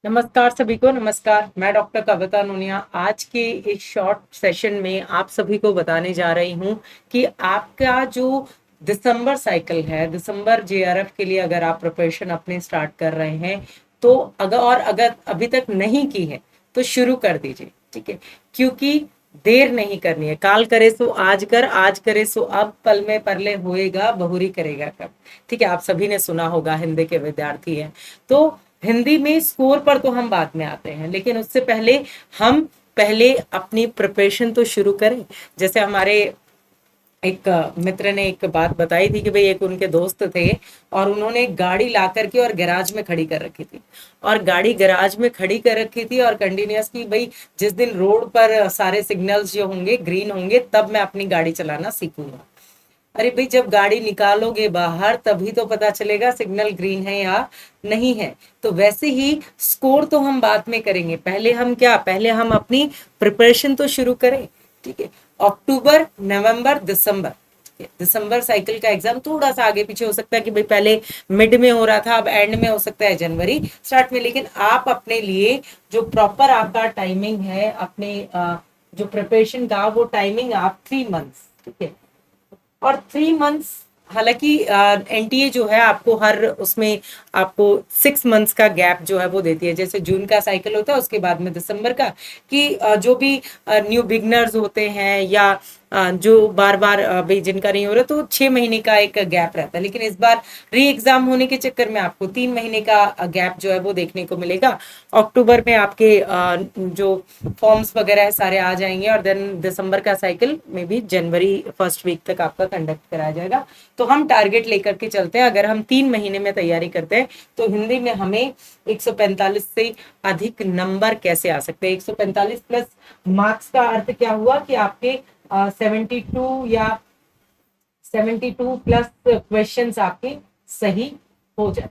नमस्कार सभी को। नमस्कार, मैं डॉक्टर कविता नोनिया आज के इस शॉर्ट सेशन में आप सभी को बताने जा रही हूँ कि आपका जो दिसंबर साइकिल है, दिसंबर जेआरएफ के लिए अगर आप प्रिपरेशन अपने स्टार्ट कर रहे हैं तो अगर अभी तक नहीं की है तो शुरू कर दीजिए। ठीक है, क्योंकि देर नहीं करनी है। काल करे सो आज कर, आज करे सो अब, पल में परले होएगा बहुरी करेगा कब। ठीक है, आप सभी ने सुना होगा, हिंदी के विद्यार्थी हैं तो हिंदी में स्कोर पर तो हम बाद में आते हैं, लेकिन उससे पहले हम पहले अपनी प्रिपरेशन तो शुरू करें। जैसे हमारे एक मित्र ने एक बात बताई थी कि भाई एक उनके दोस्त थे और उन्होंने एक गाड़ी ला करके और गैराज में खड़ी कर रखी थी, और गाड़ी गैराज में खड़ी कर रखी थी और कंटिन्यूस की भाई जिस दिन रोड पर सारे सिग्नल्स जो होंगे ग्रीन होंगे तब मैं अपनी गाड़ी चलाना सीखूंगा। अरे भाई, जब गाड़ी निकालोगे बाहर तभी तो पता चलेगा सिग्नल ग्रीन है या नहीं है। तो वैसे ही स्कोर तो हम बाद में करेंगे, पहले हम अपनी प्रिपरेशन तो शुरू करें। ठीक है, अक्टूबर, नवंबर, दिसंबर, दिसंबर साइकिल का एग्जाम थोड़ा सा आगे पीछे हो सकता है कि भाई पहले मिड में हो रहा था, अब एंड में हो सकता है, जनवरी स्टार्ट में। लेकिन आप अपने लिए जो प्रॉपर आपका टाइमिंग है अपने जो प्रिपरेशन का, वो टाइमिंग आप 3 मंथ्स, ठीक है, और 3 मंथ्स, हालांकि एनटीए जो है आपको हर उसमें आपको 6 मंथ्स का गैप जो है वो देती है। जैसे जून का साइकिल होता है उसके बाद में दिसंबर का, कि जो भी न्यू बिगनर्स होते हैं या जो बार बार भाई जिनका नहीं हो रहा तो 6 महीने का एक गैप रहता है। लेकिन इस बार री एग्जाम होने के चक्कर में आपको 3 महीने का गैप जो है वो देखने को मिलेगा। अक्टूबर में आपके जो फॉर्म्स वगैरह है सारे आ जाएंगे और देन दिसंबर का साइकिल में भी जनवरी फर्स्ट वीक तक आपका कंडक्ट कराया जाएगा। तो हम टारगेट लेकर के चलते हैं, अगर हम 3 महीने में तैयारी करते हैं तो हिंदी में हमें 145 से अधिक नंबर कैसे आ सकते हैं। 145 प्लस मार्क्स का अर्थ क्या हुआ कि आपके 72 या 72 प्लस क्वेश्चन आपके सही हो जाए।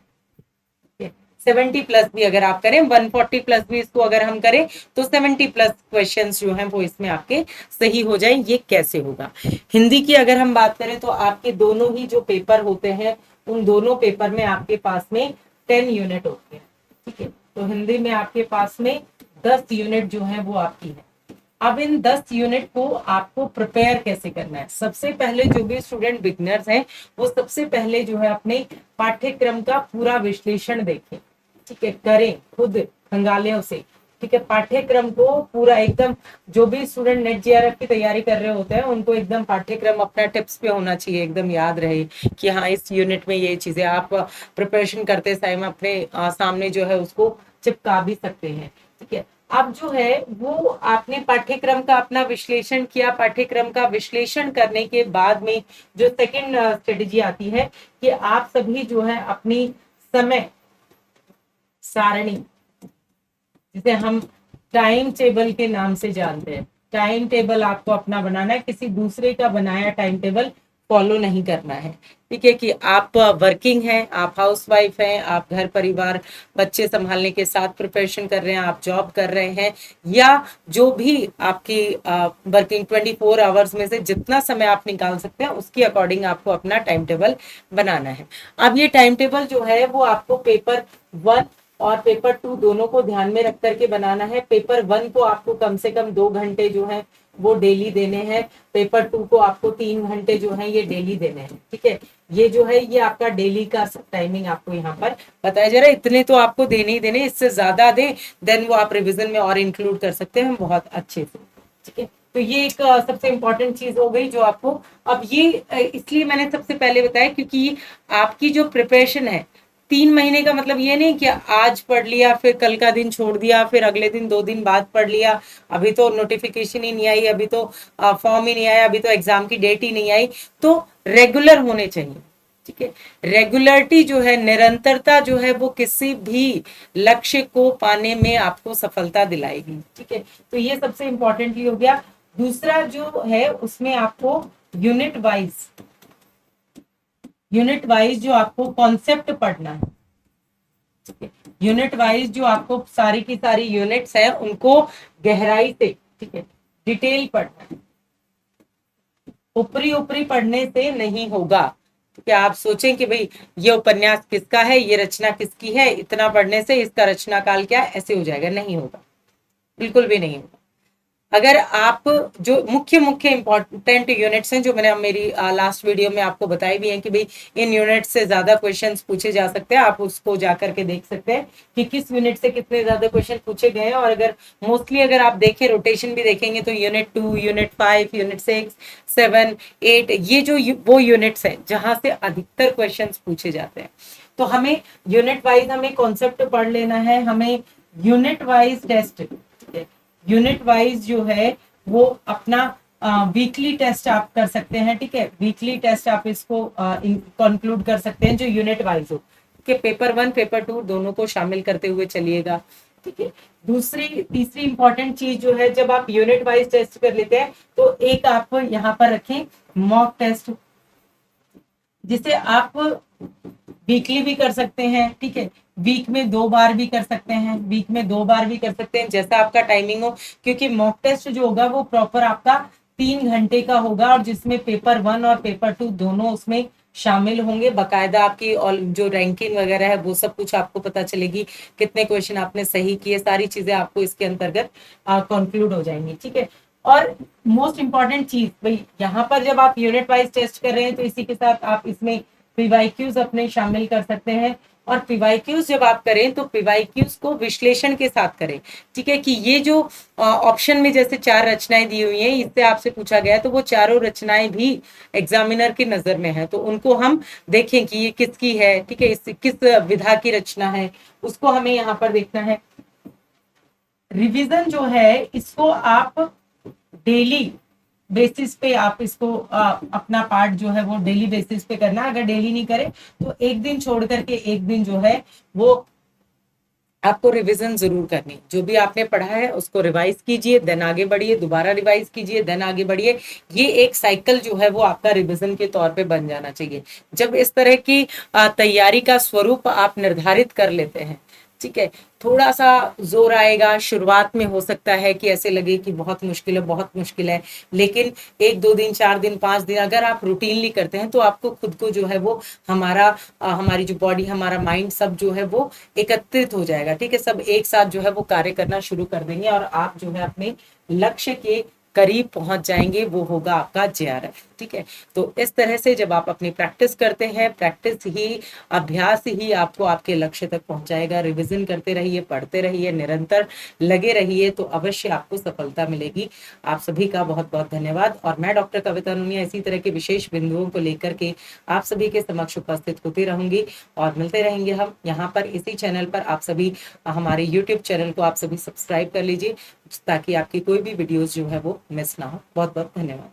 70 प्लस भी अगर आप करें, 140 प्लस भी इसको अगर हम करें तो 70 प्लस क्वेश्चन जो हैं वो इसमें आपके सही हो जाए। ये कैसे होगा? हिंदी की अगर हम बात करें तो आपके दोनों ही जो पेपर होते हैं उन दोनों पेपर में आपके पास में 10 यूनिट होती है। ठीक है, तो हिंदी में आपके पास में 10 यूनिट जो है वो आपकी है। अब इन 10 यूनिट को आपको प्रिपेयर कैसे करना है? सबसे पहले जो भी स्टूडेंट बिगनर्स हैं वो सबसे पहले जो है अपने पाठ्यक्रम का पूरा विश्लेषण देखें। ठीक है, करें खुद खंगालियों से। ठीक है, पाठ्यक्रम को पूरा एकदम, जो भी स्टूडेंट नेट जीआरएफ की तैयारी कर रहे होते हैं उनको एकदम पाठ्यक्रम अपना टिप्स पे होना चाहिए, एकदम याद रहे कि हाँ इस यूनिट में ये चीजें आप प्रिपरेशन करते टाइम अपने सामने जो है उसको चिपका भी सकते हैं। ठीक है, अब जो है वो आपने पाठ्यक्रम का अपना विश्लेषण किया। पाठ्यक्रम का विश्लेषण करने के बाद में जो सेकंड स्ट्रेटेजी आती है कि आप सभी जो है अपनी समय सारणी, जिसे हम टाइम टेबल के नाम से जानते हैं, टाइम टेबल आपको अपना बनाना है, किसी दूसरे का बनाया टाइम टेबल फॉलो नहीं करना है। ठीक है, कि आप वर्किंग हैं, आप हाउसवाइफ हैं, आप घर परिवार बच्चे संभालने के साथ प्रिपरेशन कर रहे हैं, आप जॉब कर रहे हैं, या जो भी आपकी वर्किंग 24 आवर्स में से जितना समय आप निकाल सकते हैं उसके अकॉर्डिंग आपको अपना टाइम टेबल बनाना है। अब ये टाइम टेबल जो है वो आपको पेपर 1 और पेपर 2 दोनों को ध्यान में रख करके बनाना है। पेपर 1 को आपको कम से कम 2 घंटे जो है वो डेली देने हैं। पेपर 2 को आपको 3 घंटे जो है ये डेली देने हैं। ठीक है, ये जो है ये आपका डेली का टाइमिंग आपको यहाँ पर बताया जा रहा है। इतने तो आपको देने ही देने, इससे ज्यादा दे देन वो आप रिविजन में और इंक्लूड कर सकते हैं बहुत अच्छे से। ठीक है, तो ये एक सबसे इंपॉर्टेंट चीज हो गई जो आपको, अब ये इसलिए मैंने सबसे पहले बताया क्योंकि आपकी जो प्रिपरेशन है 3 महीने का मतलब ये नहीं कि आज पढ़ लिया फिर कल का दिन छोड़ दिया फिर अगले दिन 2 दिन बाद पढ़ लिया, अभी तो नोटिफिकेशन ही नहीं आई, अभी तो फॉर्म ही नहीं आया, अभी तो एग्जाम की डेट ही नहीं आई। तो रेगुलर होने चाहिए। ठीक है, रेगुलरिटी जो है, निरंतरता जो है वो किसी भी लक्ष्य को पाने में आपको सफलता दिलाएगी। ठीक है, तो ये सबसे इंपॉर्टेंटली हो गया। दूसरा जो है उसमें आपको यूनिट वाइज जो आपको कॉन्सेप्ट पढ़ना है। ठीक है, यूनिट वाइज जो आपको सारी की सारी यूनिट्स है उनको गहराई से, ठीक है, डिटेल पढ़ना है। ऊपरी ऊपरी पढ़ने से नहीं होगा। तो क्या आप सोचें कि भाई ये उपन्यास किसका है, ये रचना किसकी है, इतना पढ़ने से इसका रचना काल क्या है, ऐसे हो जाएगा? नहीं होगा, बिल्कुल भी नहीं होगा। अगर आप जो मुख्य मुख्य इंपॉर्टेंट यूनिट्स हैं जो मैंने मेरी लास्ट वीडियो में आपको बताई भी हैं कि भाई इन यूनिट से ज्यादा क्वेश्चंस पूछे जा सकते हैं, आप उसको जाकर के देख सकते हैं कि किस यूनिट से कितने ज्यादा क्वेश्चन पूछे गए हैं। और अगर मोस्टली अगर आप देखें, रोटेशन भी देखेंगे तो यूनिट 2, यूनिट 5, यूनिट 6, 7, 8, ये जो वो यूनिट्स है जहां से अधिकतर क्वेश्चन पूछे जाते हैं। तो हमें यूनिट वाइज हमें कॉन्सेप्ट पढ़ लेना है, हमें unit wise test, unit wise जो है वो अपना वीकली टेस्ट आप कर सकते हैं, ठीक है, वीकली टेस्ट आप इसको कंक्लूड कर सकते हैं जो यूनिट वाइज हो, कि पेपर 1 पेपर 2 दोनों को शामिल करते हुए चलिएगा, ठीक है। दूसरी तीसरी इंपॉर्टेंट चीज जो है, जब आप यूनिट वाइज टेस्ट कर लेते हैं तो एक आप यहाँ पर रखें मॉक टेस्ट, जिसे आप वीकली भी कर सकते हैं, ठीक है, वीक में 2 बार भी कर सकते हैं, वीक में 2 बार भी कर सकते हैं, जैसा आपका टाइमिंग हो। क्योंकि मॉक टेस्ट जो होगा वो प्रॉपर आपका 3 घंटे का होगा, और जिसमें पेपर 1 और पेपर 2 दोनों उसमें शामिल होंगे। बकायदा आपकी और जो रैंकिंग वगैरह है वो सब कुछ आपको पता चलेगी, कितने क्वेश्चन आपने सही किए, सारी चीजें आपको इसके अंतर्गत कंक्लूड हो जाएंगी, ठीक है। और मोस्ट इंपॉर्टेंट चीज भाई, यहाँ पर जब आप यूनिट वाइज टेस्ट कर रहे हैं तो इसी के साथ आप इसमें पीवाईक्यूज अपने शामिल कर सकते हैं। और पीवाईक्यूज जब आप करें तो पीवाईक्यूज को विश्लेषण के साथ करें, ठीक है, कि ये जो ऑप्शन में जैसे 4 रचनाएं दी हुई हैं, इससे आपसे पूछा गया है तो वो चारों रचनाएं भी एग्जामिनर की नजर में है, तो उनको हम देखें कि ये किसकी है, ठीक है, किस विधा की रचना है, उसको हमें यहाँ पर देखना है। रिवीजन जो है इसको आप डेली बेसिस पे आप इसको अपना पार्ट जो है वो डेली बेसिस पे करना। अगर डेली नहीं करे तो एक दिन छोड़ करके एक दिन जो है वो आपको रिवीजन जरूर करनी। जो भी आपने पढ़ा है उसको रिवाइज कीजिए, देन आगे बढ़िए, दोबारा रिवाइज कीजिए, देन आगे बढ़िए। ये एक साइकिल जो है वो आपका रिवीजन के तौर पे बन जाना चाहिए। जब इस तरह की तैयारी का स्वरूप आप निर्धारित कर लेते हैं, ठीक है, थोड़ा सा जोर आएगा शुरुआत में, हो सकता है कि ऐसे लगे कि बहुत मुश्किल है, बहुत मुश्किल है, लेकिन 1-2 दिन, 4 दिन, 5 दिन अगर आप रूटीनली करते हैं तो आपको खुद को जो है वो हमारी जो बॉडी, हमारा माइंड सब जो है वो एकत्रित हो जाएगा, ठीक है, सब एक साथ जो है वो कार्य करना शुरू कर देंगे और आप जो है अपने लक्ष्य के करीब पहुंच जाएंगे, वो होगा आपका जेआरएफ, ठीक है। तो इस तरह से जब आप अपनी प्रैक्टिस करते हैं, प्रैक्टिस ही, अभ्यास ही आपको आपके लक्ष्य तक पहुंचाएगा। रिवीजन करते रहिए, पढ़ते रहिए, निरंतर लगे रहिए, तो अवश्य आपको सफलता मिलेगी। आप सभी का बहुत बहुत धन्यवाद। और मैं डॉक्टर कविता नूनिया इसी तरह के विशेष बिंदुओं को लेकर के आप सभी के समक्ष उपस्थित होती रहूंगी और मिलते रहेंगे हम यहाँ पर इसी चैनल पर। आप सभी हमारे यूट्यूब चैनल को आप सभी सब्सक्राइब कर लीजिए ताकि आपकी कोई भी वीडियोस जो है वो मिस ना हो। बहुत बहुत धन्यवाद।